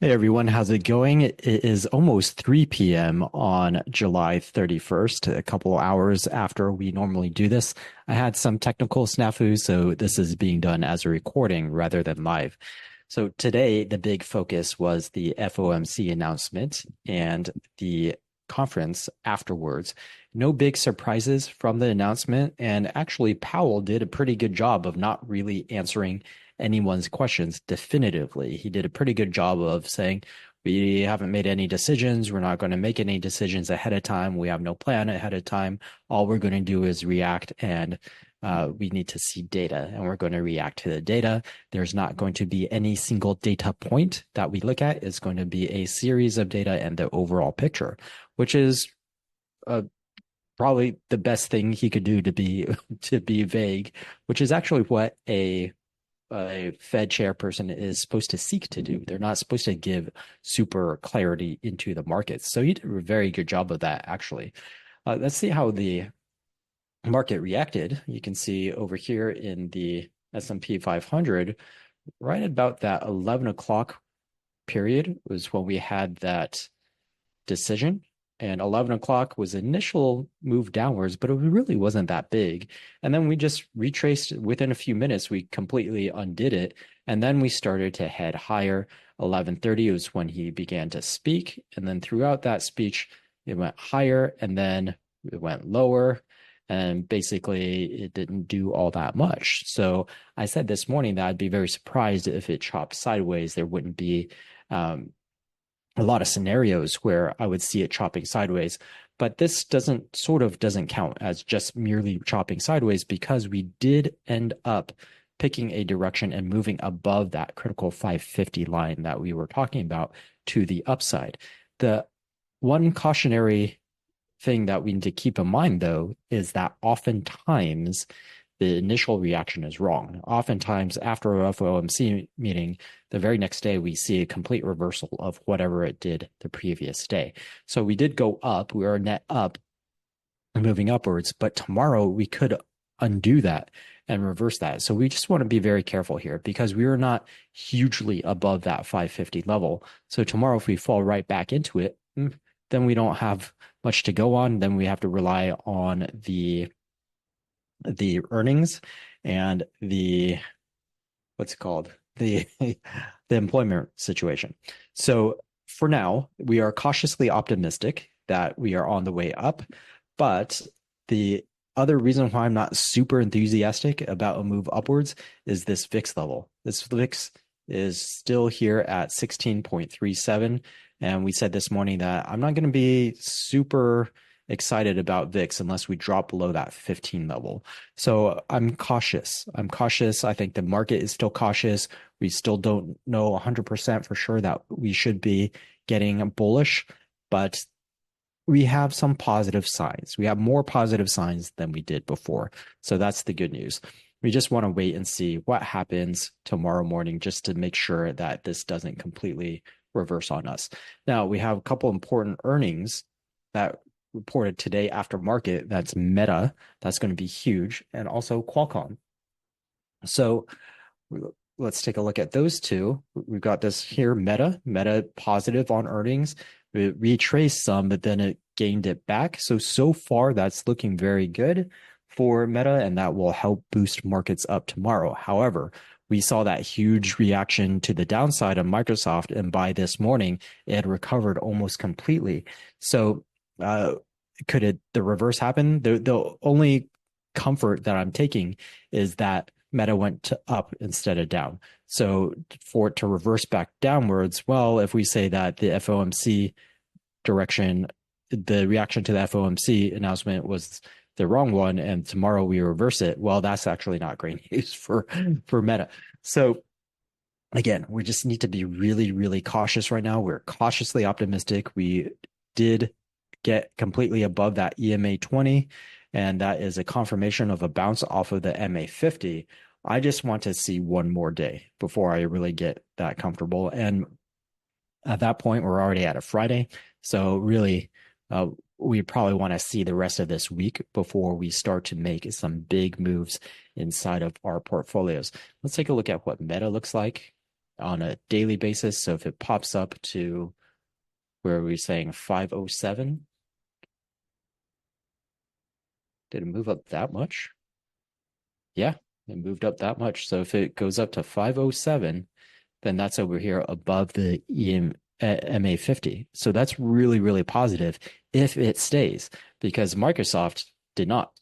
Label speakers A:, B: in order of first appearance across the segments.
A: Hey everyone, how's it going? It is almost 3 p.m. on July 31st, a couple hours after we normally do this. I had some technical snafus, so this is being done as a recording rather than live. So today, the big focus was the FOMC announcement and the conference afterwards. No big surprises from the announcement, and actually, Powell did a pretty good job of not really answering anyone's questions definitively. He did a pretty good job of saying, we haven't made any decisions. We're not going to make any decisions ahead of time. We have no plan ahead of time. All we're going to do is react, and we need to see data, and we're going to react to the data. There's not going to be any single data point that we look at. It's going to be a series of data and the overall picture, which is uh, probably the best thing he could do to be to be vague, which is actually what a Fed chairperson is supposed to seek to do. They're not supposed to give super clarity into the markets. So he did a very good job of that, actually. Let's see how the market reacted. You can see over here in the S&P 500, right about that 11 o'clock period was when we had that decision. And 11 o'clock was initial move downwards, but it really wasn't that big. And then we just retraced within a few minutes, we completely undid it. And then we started to head higher. 11:30 was when he began to speak. And then throughout that speech, it went higher and then it went lower. And basically, it didn't do all that much. So I said this morning that I'd be very surprised if it chopped sideways. There wouldn't be a lot of scenarios where I would see it chopping sideways, but this doesn't count as just merely chopping sideways because we did end up picking a direction and moving above that critical 550 line that we were talking about to the upside. The one cautionary thing that we need to keep in mind, though, is that oftentimes the initial reaction is wrong. Oftentimes, after a FOMC meeting, the very next day, we see a complete reversal of whatever it did the previous day. So we did go up, we were net up and moving upwards, but tomorrow we could undo that and reverse that. So we just want to be very careful here because we are not hugely above that 550 level. So tomorrow, if we fall right back into it, then we don't have much to go on. Then we have to rely on the earnings and the what's it called the employment situation. So for now, we are cautiously optimistic that we are on the way up, but the other reason why I'm not super enthusiastic about a move upwards is this VIX level. This VIX is still here at 16.37. And we said this morning that I'm not going to be super excited about VIX unless we drop below that 15 level. So I'm cautious. I think the market is still cautious. We still don't know 100% for sure that we should be getting bullish, but we have some positive signs. We have more positive signs than we did before. So that's the good news. We just want to wait and see what happens tomorrow morning just to make sure that this doesn't completely reverse on us. Now, we have a couple important earnings that reported today after market. That's Meta. That's going to be huge. And also Qualcomm. So let's take a look at those two. We've got this here, Meta positive on earnings. It retraced some, but then it gained it back. So far that's looking very good for Meta, and that will help boost markets up tomorrow. However, we saw that huge reaction to the downside of Microsoft, and by this morning, it had recovered almost completely. So could the reverse happen? The only comfort that I'm taking is that Meta went up instead of down. So for it to reverse back downwards, well, if we say that the FOMC direction, the reaction to the FOMC announcement was the wrong one, and tomorrow we reverse it, well, that's actually not great news for Meta. So again, we just need to be really, really cautious right now. We're cautiously optimistic. We did get completely above that EMA 20, and that is a confirmation of a bounce off of the MA 50. I just want to see one more day before I really get that comfortable. And at that point, we're already at a Friday. So really, we probably want to see the rest of this week before we start to make some big moves inside of our portfolios. Let's take a look at what Meta looks like. on a daily basis. So if it pops up to where are we saying 507? Did it move up that much? Yeah, it moved up that much. So if it goes up to 507, then that's over here above the MA50. So that's really, really positive if it stays, because Microsoft did not.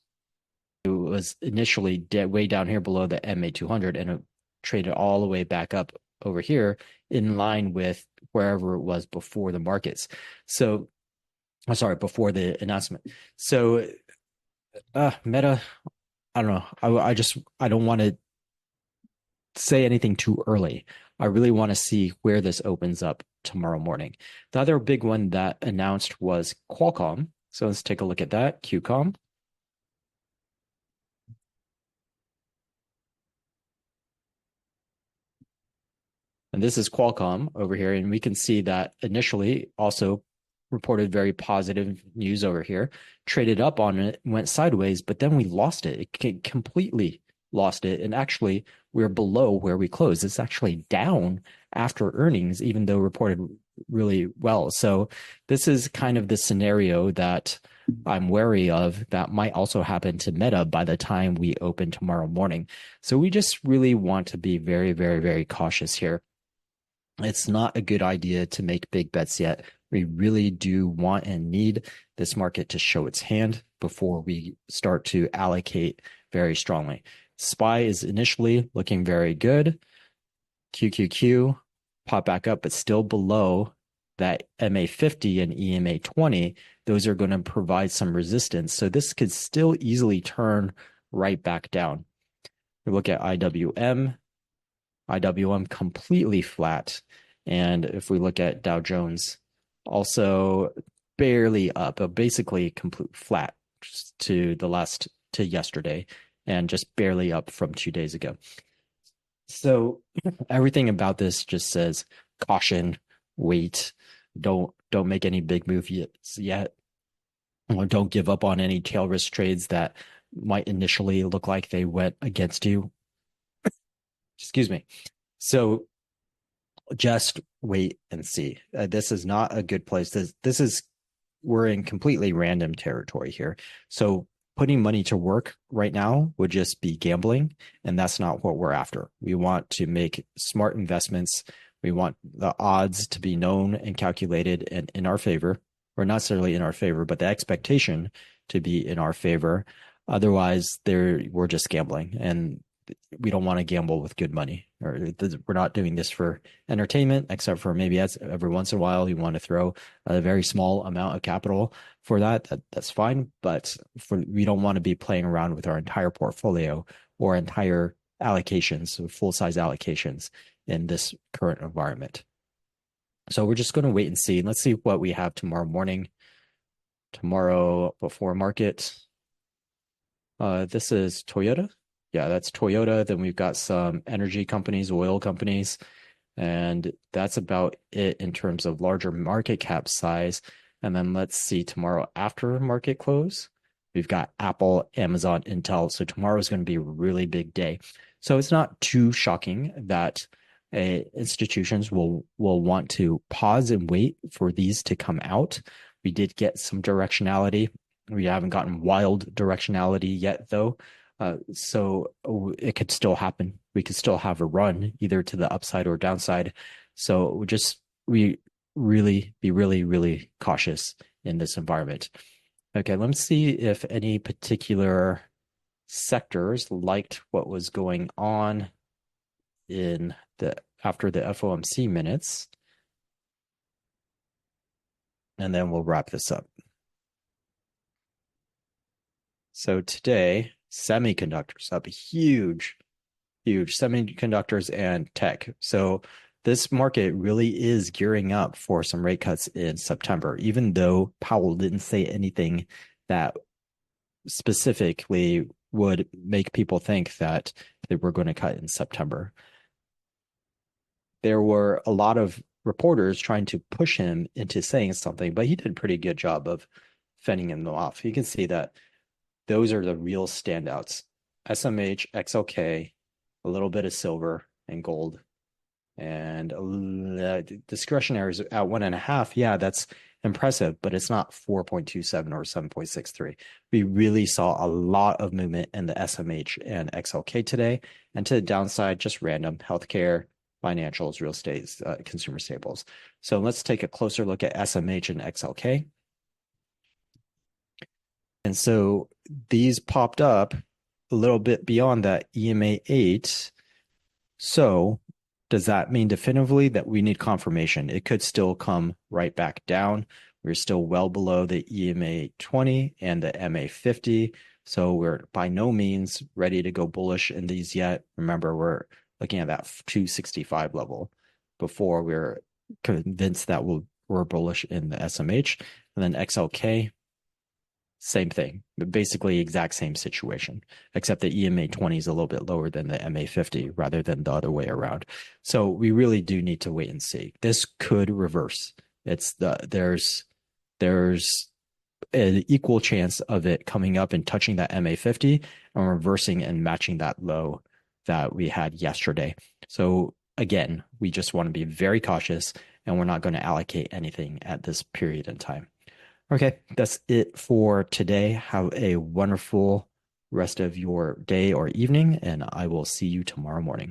A: It was initially way down here below the MA200 and it traded all the way back up over here in line with wherever it was before the markets. So, I'm sorry, before the announcement. So, Meta, I don't know. I don't want to say anything too early. I really want to see where this opens up tomorrow morning. The other big one that announced was Qualcomm. So let's take a look at that. QCOM. And this is Qualcomm over here. And we can see that initially also reported very positive news over here, traded up on it, went sideways, but then we lost it. It completely lost it. And actually, we're below where we closed. It's actually down after earnings, even though reported really well. So this is kind of the scenario that I'm wary of that might also happen to Meta by the time we open tomorrow morning. So we just really want to be very, very, very cautious here. It's not a good idea to make big bets yet. We really do want and need this market to show its hand before we start to allocate very strongly. SPY is initially looking very good. QQQ pop back up, but still below that MA50 and EMA20. Those are going to provide some resistance. So this could still easily turn right back down. We look at IWM. IWM completely flat. And if we look at Dow Jones, also barely up, basically complete flat to yesterday, and just barely up from 2 days ago. So everything about this just says caution, wait, don't make any big moves yet. Don't give up on any tail risk trades that might initially look like they went against you. Excuse me. So just wait and see. This is not a good place. We're in completely random territory here. So putting money to work right now would just be gambling, and that's not what we're after. We want to make smart investments. We want the odds to be known and calculated and in our favor, or not necessarily in our favor, but the expectation to be in our favor. Otherwise, we're just gambling, and we don't want to gamble with good money. Or we're not doing this for entertainment, except for maybe every once in a while you want to throw a very small amount of capital for that's fine. But we don't want to be playing around with our entire portfolio or entire allocations, full size allocations in this current environment. So we're just going to wait and see. Let's see what we have tomorrow morning. Tomorrow before market. This is Toyota. Yeah, that's Toyota. Then we've got some energy companies, oil companies, and that's about it in terms of larger market cap size. And then let's see tomorrow after market close, we've got Apple, Amazon, Intel. So tomorrow is going to be a really big day. So it's not too shocking that institutions will want to pause and wait for these to come out. We did get some directionality. We haven't gotten wild directionality yet, though. So it could still happen. We could still have a run either to the upside or downside. So we really be really, really cautious in this environment. Okay, let's see if any particular sectors liked what was going on after the FOMC minutes. And then we'll wrap this up. So today, semiconductors up huge semiconductors and tech. So this market really is gearing up for some rate cuts in September, even though Powell didn't say anything that specifically would make people think that they were going to cut in September. There were a lot of reporters trying to push him into saying something, but he did a pretty good job of fending them off. You can see that those are the real standouts. SMH, XLK, a little bit of silver and gold. And discretionary is at 1.5. Yeah, that's impressive, but it's not 4.27 or 7.63. We really saw a lot of movement in the SMH and XLK today. And to the downside, just random healthcare, financials, real estate, consumer staples. So let's take a closer look at SMH and XLK. And so these popped up a little bit beyond that EMA 8. So does that mean definitively that we need confirmation? It could still come right back down. We're still well below the EMA 20 and the MA 50. So we're by no means ready to go bullish in these yet. Remember, we're looking at that 265 level before we're convinced that we're bullish in the SMH. And then XLK, same thing, basically exact same situation, except the EMA 20 is a little bit lower than the MA 50 rather than the other way around. So we really do need to wait and see. This could reverse. There's an equal chance of it coming up and touching that MA 50 and reversing and matching that low that we had yesterday. So again, we just want to be very cautious and we're not going to allocate anything at this period in time. Okay, that's it for today. Have a wonderful rest of your day or evening, and I will see you tomorrow morning.